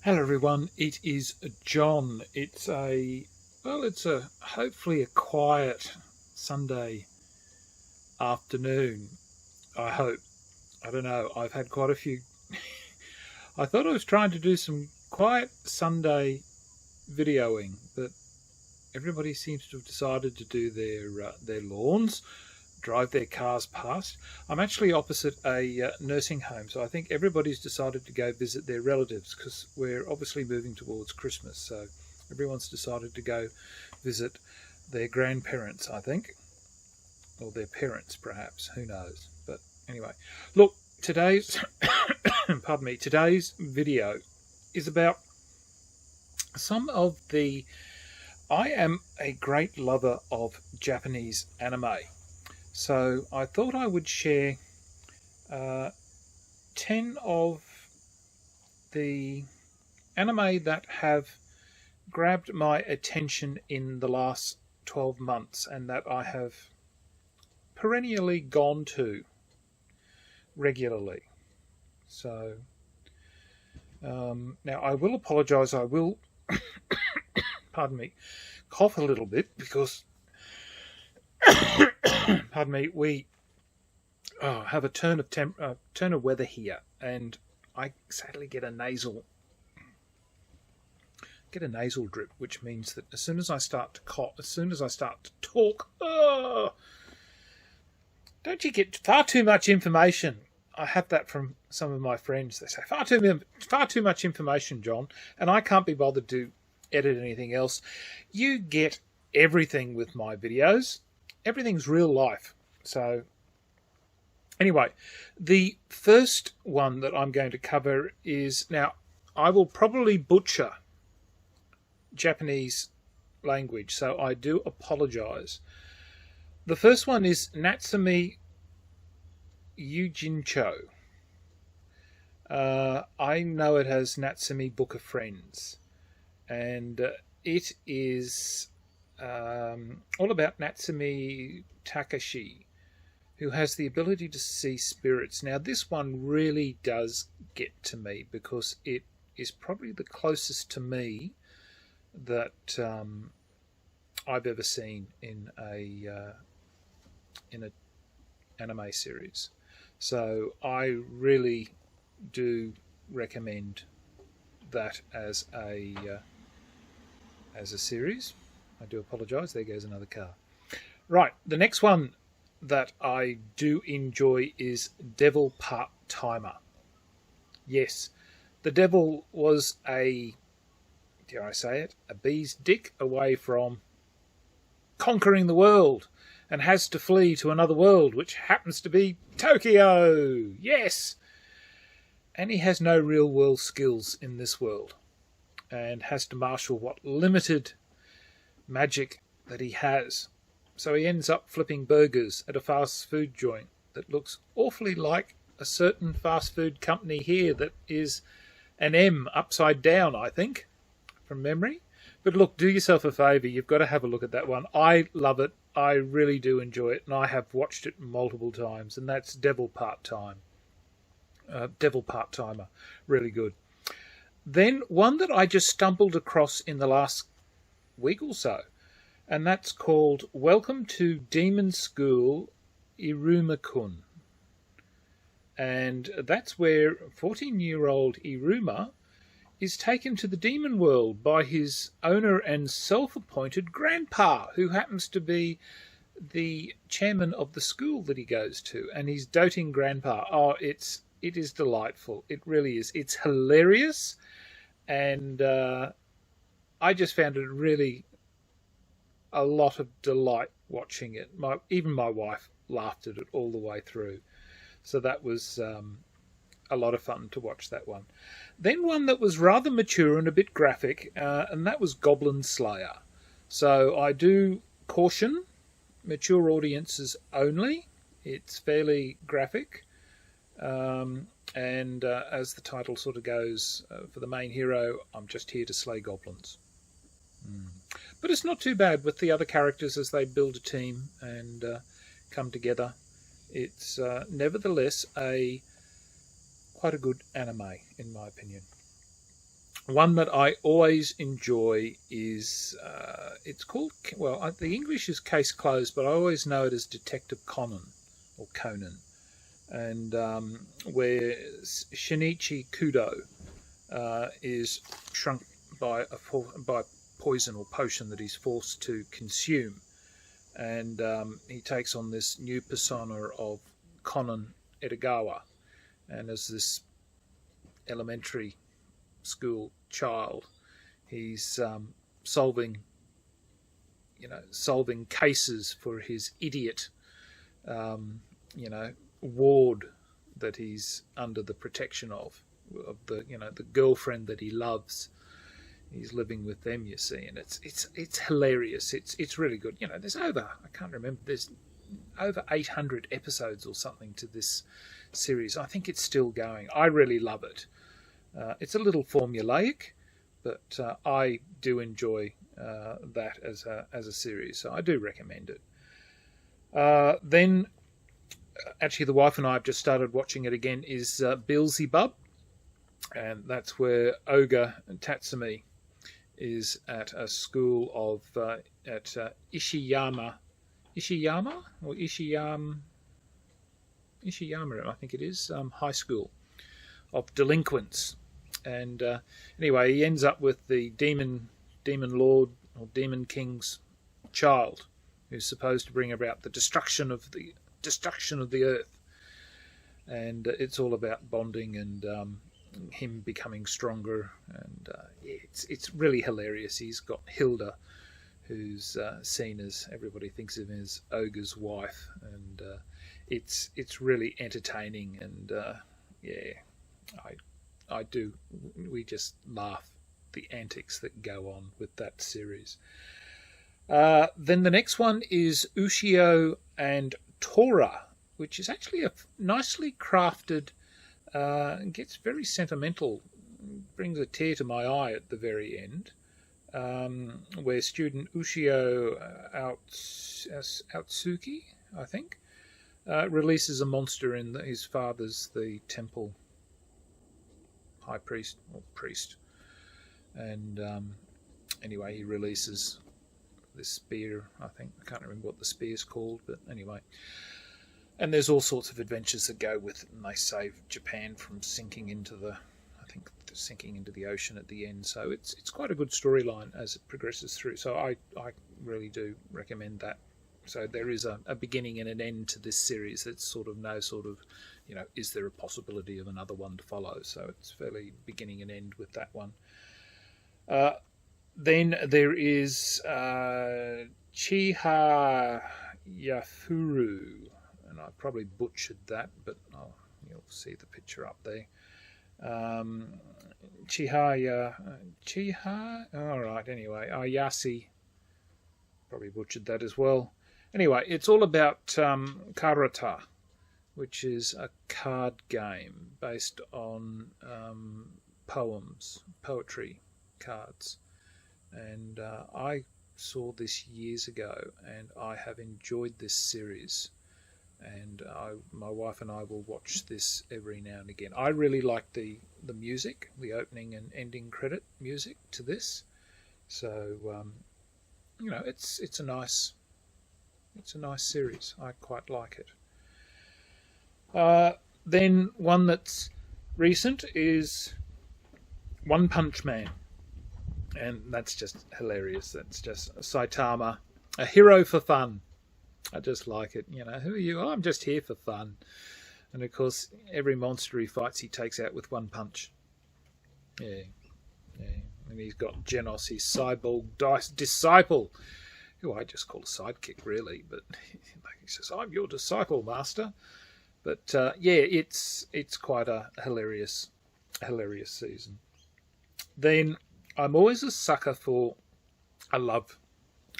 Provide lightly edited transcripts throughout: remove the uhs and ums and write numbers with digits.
Hello everyone, it is John. It's a hopefully a quiet Sunday afternoon, I hope. I don't know, I've had quite a few. I thought I was trying to do some quiet Sunday videoing, but everybody seems to have decided to do their lawns, drive their cars past. I'm actually opposite a nursing home, so I think everybody's decided to go visit their relatives because we're obviously moving towards Christmas. So everyone's decided to go visit their grandparents, I think, or their parents, perhaps. Who knows? But anyway, look, today's pardon me, today's video is about some of the. I am a great lover of Japanese anime. So I thought I would share 10 of the anime that have grabbed my attention in the last 12 months and that I have perennially gone to regularly. So now I will apologise, I will, pardon me, cough a little bit because pardon me, we have a turn of weather here, and I sadly get a nasal drip, which means that as soon as I start to cough, as soon as I start to talk, don't you get far too much information? I have that from some of my friends. They say far too much information, John, and I can't be bothered to edit anything else. You get everything with my videos. Everything's real life. So anyway, the first one that I'm going to cover is, now I will probably butcher Japanese language, so I do apologize. The first one is Natsume Yujincho. I know it as Natsume Book of Friends, and it is all about Natsume Takashi, who has the ability to see spirits. Now, this one really does get to me because it is probably the closest to me that I've ever seen in a anime series. So I really do recommend that as a series. I do apologise, there goes another car. Right, the next one that I do enjoy is Devil Part-Timer. Yes, the devil was dare I say it, a bee's dick away from conquering the world and has to flee to another world, which happens to be Tokyo. Yes! And he has no real world skills in this world and has to marshal what limited magic that he has. So he ends up flipping burgers at a fast food joint that looks awfully like a certain fast food company here that is an M upside down, I think, from memory. But look, do yourself a favour, you've got to have a look at that one. I love it, I really do enjoy it, and I have watched it multiple times, and that's Devil Part-Timer. Really good. Then one that I just stumbled across in the last week or so, and that's called Welcome to Demon School Iruma-kun. And that's where 14-year-old Iruma is taken to the demon world by his owner and self-appointed grandpa, who happens to be the chairman of the school that he goes to, and his doting grandpa. Oh, it is delightful. It really is. It's hilarious, and I just found it really a lot of delight watching it. Even my wife laughed at it all the way through. So that was a lot of fun to watch that one. Then one that was rather mature and a bit graphic, and that was Goblin Slayer. So I do caution mature audiences only. It's fairly graphic. And as the title sort of goes, for the main hero, I'm just here to slay goblins. But it's not too bad with the other characters as they build a team and come together. It's nevertheless quite a good anime, in my opinion. One that I always enjoy is it's called, well, the English is Case Closed, but I always know it as Detective Conan or Conan, and where Shinichi Kudo is shrunk by by poison or potion that he's forced to consume, and he takes on this new persona of Conan Edogawa, and as this elementary school child, he's solving cases for his idiot ward that he's under the protection of the girlfriend that he loves. He's living with them, you see, and it's hilarious. It's really good. There's there's over 800 episodes or something to this series. I think it's still going. I really love it. It's a little formulaic, but I do enjoy that as a series, so I do recommend it. Then, actually, the wife and I have just started watching it again. Is Beelzebub, and that's where Ogre Tatsumi is at a school of at Ishiyama or Ishiyama, I think it is, high school of delinquents. And anyway, he ends up with the demon lord or demon king's child, who's supposed to bring about the destruction of the earth. And it's all about bonding and him becoming stronger. And it's really hilarious. He's got Hilda, who's seen as, everybody thinks of him as Ogre's wife, and it's really entertaining. And I do. We just laugh the antics that go on with that series. Then the next one is Ushio and Tora, which is actually a nicely crafted, gets very sentimental, brings a tear to my eye at the very end, where student Ushio Outsuki, I think, releases a monster in his father's, the temple high priest or priest, and anyway, he releases this spear. I can't remember what the spear's called, but anyway, and there's all sorts of adventures that go with it, and they save Japan from sinking into the ocean at the end. So it's quite a good storyline as it progresses through. So I really do recommend that. So there is a beginning and an end to this series. It's is there a possibility of another one to follow? So it's fairly beginning and end with that one. Then there is Chiha Yafuru, and I probably butchered that, but you'll see the picture up there. Chiha. All right. Anyway, Ayasi, probably butchered that as well. Anyway, it's all about Karata, which is a card game based on poetry cards. And I saw this years ago, and I have enjoyed this series. And my wife and I will watch this every now and again. I really like the music, the opening and ending credit music to this. So it's a nice series. I quite like it. Then one that's recent is One Punch Man, and that's just hilarious. That's just Saitama, a hero for fun. I just like it. Who are you? Oh, I'm just here for fun. And of course, every monster he fights, he takes out with one punch. Yeah. And he's got Genos, his cyborg disciple, who I just call a sidekick, really. But he says, "I'm your disciple, master." But it's quite a hilarious season. Then I'm always a sucker for a love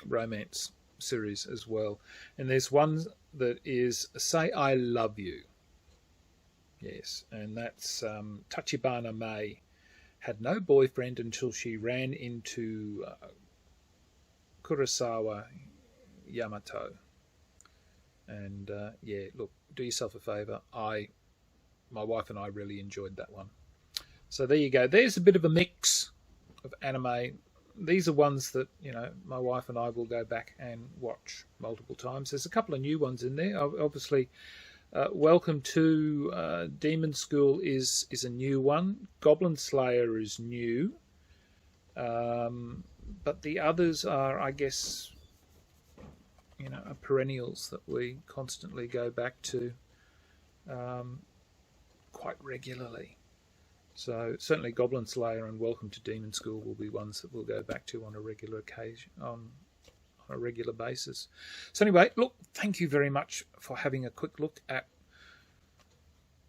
romance series as well, and there's one that is Say I Love You. Yes, and that's Tachibana Mai had no boyfriend until she ran into Kurosawa Yamato. And look, do yourself a favour. My wife and I really enjoyed that one. So there you go. There's a bit of a mix of anime. These are ones that, my wife and I will go back and watch multiple times. There's a couple of new ones in there. Obviously, Welcome to Demon School is a new one. Goblin Slayer is new. But the others are, I guess, perennials that we constantly go back to quite regularly. So certainly Goblin Slayer and Welcome to Demon School will be ones that we'll go back to on a regular occasion, on a regular basis. So anyway, look, thank you very much for having a quick look at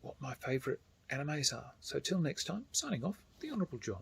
what my favourite animes are. So till next time, signing off, the Honourable John.